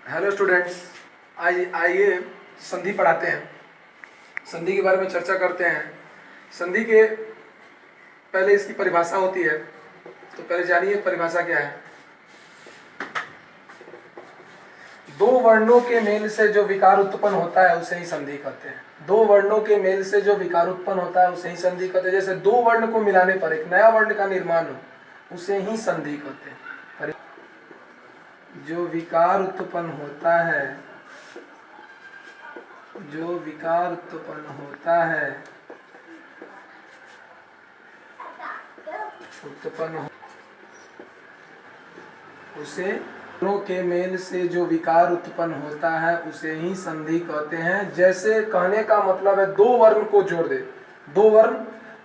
Hello students, आइए संधि पढ़ाते हैं। संधि के बारे में चर्चा करते हैं। संधि के पहले इसकी परिभाषा होती है, तो पहले जानिए परिभाषा क्या है। दो वर्णों के मेल से जो विकार उत्पन्न होता है उसे ही संधि कहते हैं। दो वर्णों के मेल से जो विकार उत्पन्न होता है उसे ही संधि कहते हैं। जैसे दो वर्ण को मिलाने पर एक नया वर्ण का निर्माण हो, उसे ही संधि कहते हैं। जो विकार उत्पन्न होता है, जो विकार उत्पन्न होता है, उसे दोनों के मेल से जो विकार उत्पन्न होता है उसे ही संधि कहते हैं। जैसे कहने का मतलब है दो वर्ण को जोड़ दे। दो वर्ण,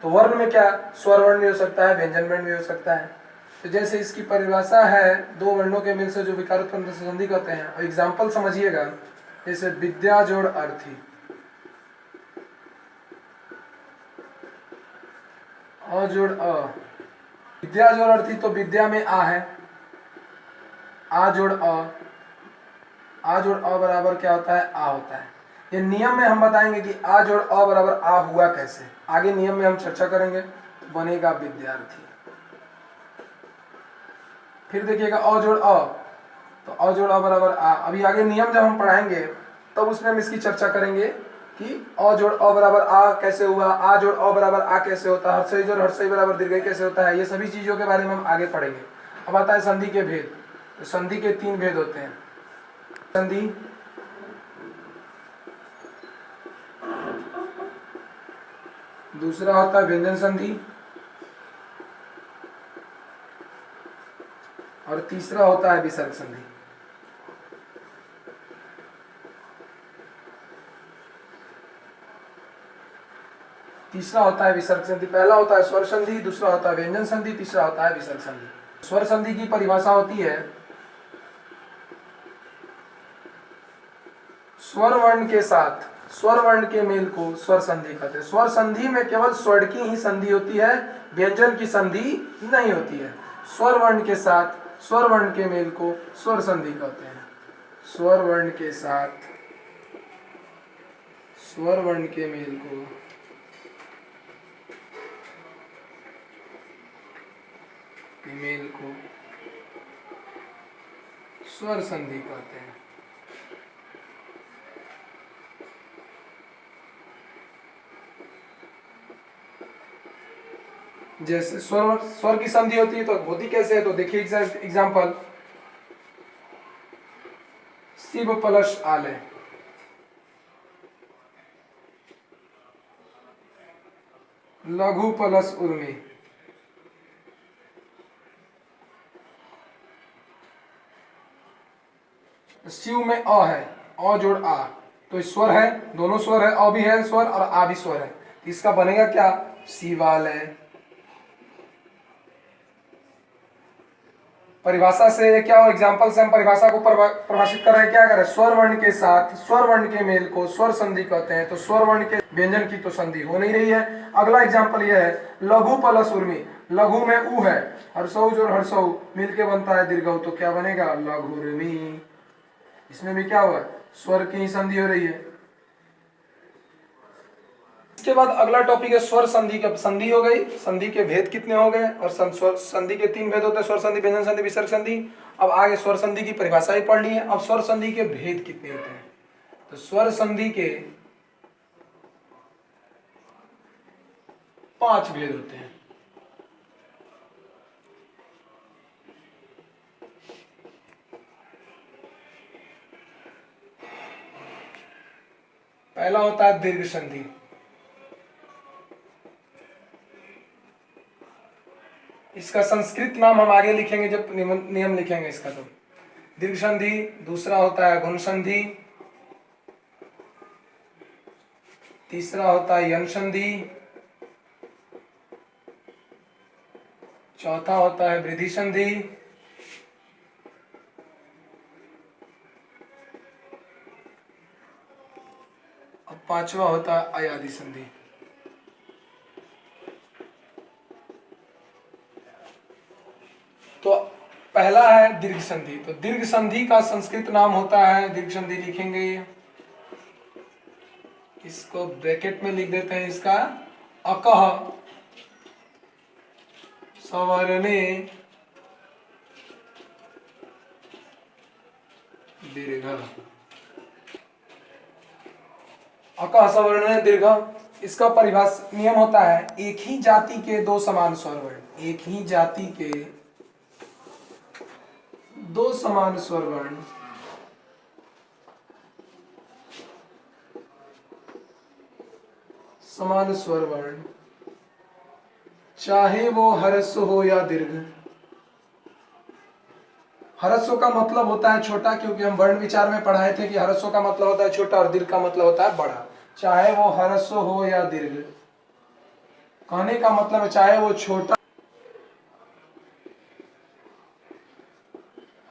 तो वर्ण में क्या स्वर वर्ण भी हो सकता है, व्यंजन वर्ण भी हो सकता है। तो जैसे इसकी परिभाषा है, दो वर्णों के मेल से जो विकार उत्पन्न होता है संधि कहते हैं। और एग्जाम्पल समझिएगा, जैसे विद्या जोड़ अर्थी, अ जोड़ अ, विद्या जोड़ अर्थी, तो विद्या में आ है, आ जोड़ अ, आ जोड़ अ बराबर क्या होता है, आ होता है। ये नियम में हम बताएंगे कि आ जोड़ अ बराबर आ हुआ कैसे, आगे नियम में हम चर्चा करेंगे। तो बनेगा विद्यार्थी। फिर देखिएगा अ जोड़ अ, तो अ जोड़ अ बराबर आ। अभी आगे नियम जब हम पढ़ाएंगे तब उसमें हम इसकी चर्चा करेंगे कि अ जोड़ अ बराबर आ कैसे हुआ, आ जोड़ अ बराबर आ कैसे होता है, हर्षई जोड़ हर्षई बराबर दीर्घई कैसे होता है। ये सभी चीजों के बारे में हम आगे पढ़ेंगे। अब आता है संधि के भेद। तो संधि के तीन भेद होते हैं। संधि, दूसरा होता है व्यंजन संधि, और तीसरा होता है विसर्ग संधि। तीसरा होता है विसर्ग संधि। पहला होता है स्वर संधि, दूसरा होता है व्यंजन संधि, तीसरा होता है विसर्ग संधि। स्वर संधि की परिभाषा होती है स्वर वर्ण के साथ स्वर वर्ण के मेल को स्वर संधि कहते हैं। स्वर संधि में केवल स्वर की ही संधि होती है, व्यंजन की संधि नहीं होती है। स्वर वर्ण के साथ स्वर वर्ण के मेल को स्वर संधि कहते हैं। स्वर वर्ण के साथ स्वर वर्ण के मेल को स्वर संधि कहते हैं। जैसे स्वर स्वर की संधि होती है तो होती कैसे है, तो देखिए एग्जाम्पल, शिव प्लस आलय, लघु प्लस उर्मी, शिव में अ है, अ जोड़ आ, तो स्वर है, दोनों स्वर है, अ भी है स्वर और आ भी स्वर है। इसका बनेगा क्या, शिवालय। परिभाषा से क्या हो, एग्जाम्पल से हम परिभाषा को परिभाषित कर रहे हैं। क्या करें, स्वर वर्ण के साथ स्वर वर्ण के मेल को स्वर संधि कहते हैं। तो स्वर वर्ण के व्यंजन की तो संधि हो नहीं रही है। अगला एग्जाम्पल यह है, लघु प्लस उर्मी, लघु में उ है, हर्षौ जोड़ हर्षौ मिलके बनता है दीर्घौ, तो क्या बनेगा, लघुर्मी। इसमें भी क्या हुआ, स्वर की ही संधि हो रही है। इसके बाद अगला टॉपिक है स्वर संधि का। संधि हो गई, संधि के भेद कितने हो गए, और स्वर संधि के तीन भेद होते हैं, स्वर संधि, व्यंजन संधि, विसर्ग संधि। अब आगे स्वर संधि की परिभाषा ही पढ़नी है। अब स्वर संधि के भेद कितने होते हैं, तो स्वर संधि के 5 भेद होते हैं। पहला होता है दीर्घ संधि। इसका संस्कृत नाम हम आगे लिखेंगे जब नियम लिखेंगे इसका। तो दीर्घ संधि, दूसरा होता है गुण संधि, तीसरा होता है यन संधि, चौथा होता है वृद्धि संधि, और पांचवा होता है अयादि संधि। तो पहला है दीर्घ संधि। तो दीर्घ संधि का संस्कृत नाम होता है, दीर्घ संधि लिखेंगे, इसको ब्रैकेट में लिख देते हैं, इसका अकह सवर्णे दीर्घ, अकह सवर्ण दीर्घ। इसका परिभाषा नियम होता है एक ही जाति के दो समान स्वर वर्ण, एक ही जाति के दो समान स्वर वर्ण समान स्वर वर्ण, चाहे वो ह्रस्व हो या दीर्घ। ह्रस्व का मतलब होता है छोटा, क्योंकि हम वर्ण विचार में पढ़ाए थे कि ह्रस्व का मतलब होता है छोटा और दीर्घ का मतलब होता है बड़ा। चाहे वो ह्रस्व हो या दीर्घ, कहने का मतलब है चाहे वो छोटा,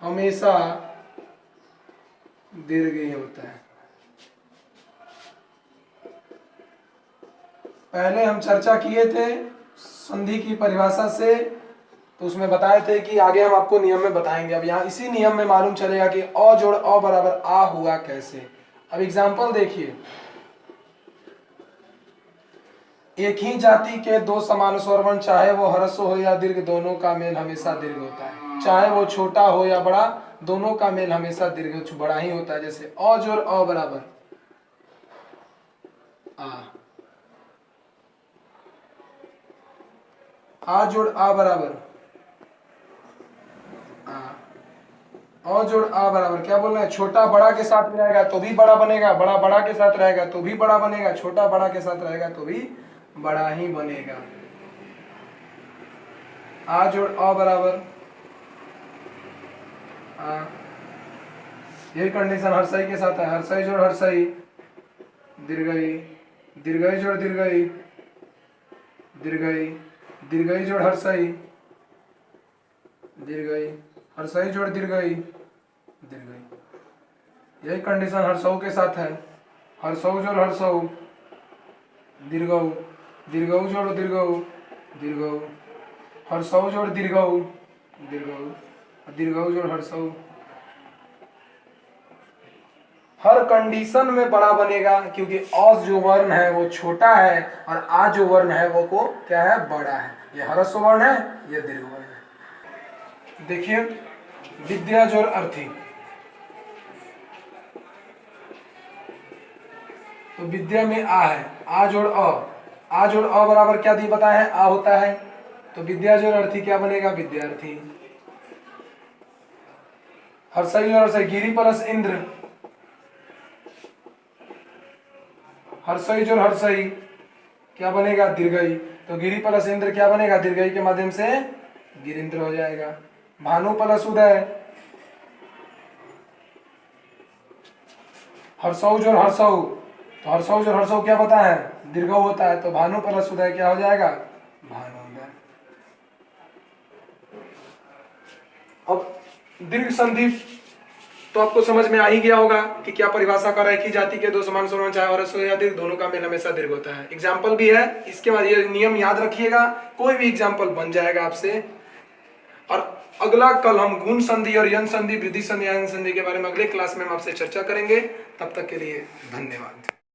हमेशा दीर्घ ही होता है। पहले हम चर्चा किए थे संधि की परिभाषा से, तो उसमें बताए थे कि आगे हम आपको नियम में बताएंगे। अब यहाँ इसी नियम में मालूम चलेगा कि अ जोड़ अ बराबर आ हुआ कैसे। अब एग्जाम्पल देखिए, एक ही जाति के दो समान स्वर वर्ण, चाहे वो ह्रस्व हो या दीर्घ, दोनों का मेल हमेशा दीर्घ होता है। चाहे वो छोटा हो या बड़ा, दोनों का मेल हमेशा दीर्घ बड़ा ही होता है। जैसे अ जोड़ अ बराबर आ जोड़ आ बराबर अ जोड़ आ बराबर क्या बोल रहे हैं, छोटा बड़ा के साथ रहेगा तो भी बड़ा बनेगा, बड़ा बड़ा के साथ रहेगा तो भी बड़ा बनेगा, छोटा बड़ा के साथ रहेगा तो भी बड़ा ही बनेगा। आ जोड़ अ बराबर यही कंडीशन हर्षई के साथ है। हर्षई जोड़ हर्षई दीर्घई, दीर्घई जोड़ दीर्घई दीर्घई, दीर्घई जोड़ हर्षई दीर्घई, हर्षई जोड़ दीर्घई दीर्घई, यही कंडीशन हर्षऊ के साथ है। हर्षऊ जोड़ हर्षऊ दीर्घऊ, दीर्घऊ जोड़ दीर्घऊ दीर्घऊ, हर्षऊ जोड़ दीर्घऊ दीर्घऊ, दीर्घऊ जोड़ हर्षऊ। हर कंडीशन में बड़ा बनेगा, क्योंकि अ जो वर्ण है वो छोटा है और आ जो वर्ण है वो को क्या है, बड़ा है। ये ह्रस्व वर्ण है, ये दीर्घ वर्ण है। देखिए विद्या जोड़ अर्थी, तो विद्या में आ है, आ जोड़ अ, आ जोड़ अ बराबर क्या दी बताया है, आ होता है। तो विद्या जोड़ अर्थी क्या बनेगा, विद्यार्थी। हर्षई जोड़ हर्षई, गिरी प्लस इंद्र, हर्षई जोड़ हर्षई क्या बनेगा, दीर्घई। तो गिरी प्लस इंद्र क्या बनेगा, दीर्घई के माध्यम से गिरिंद्र हो जाएगा। भानु प्लस उदय, हर्षऊ जोड़ हर्षऊ, तो हर्षऊ जोड़ हर्षऊ क्या होता है, दीर्घ होता है। तो भानु प्लस उदय क्या हो जाएगा, भानुदय। अब दीर्घ संधि तो आपको समझ में आ ही गया होगा कि क्या परिभाषा कर रहा है कि जाति के दो समान स्वर वर्ण चाहे ह्रस्व या दीर्घ, दोनों का मेल हमेशा दीर्घ होता है। एग्जाम्पल भी है इसके बाद, ये नियम याद रखिएगा, कोई भी एग्जाम्पल बन जाएगा आपसे। और अगला कल हम गुण संधि और यन संधि, वृद्धि संधि, यन संधि के बारे में अगले क्लास में हम आपसे चर्चा करेंगे। तब तक के लिए धन्यवाद।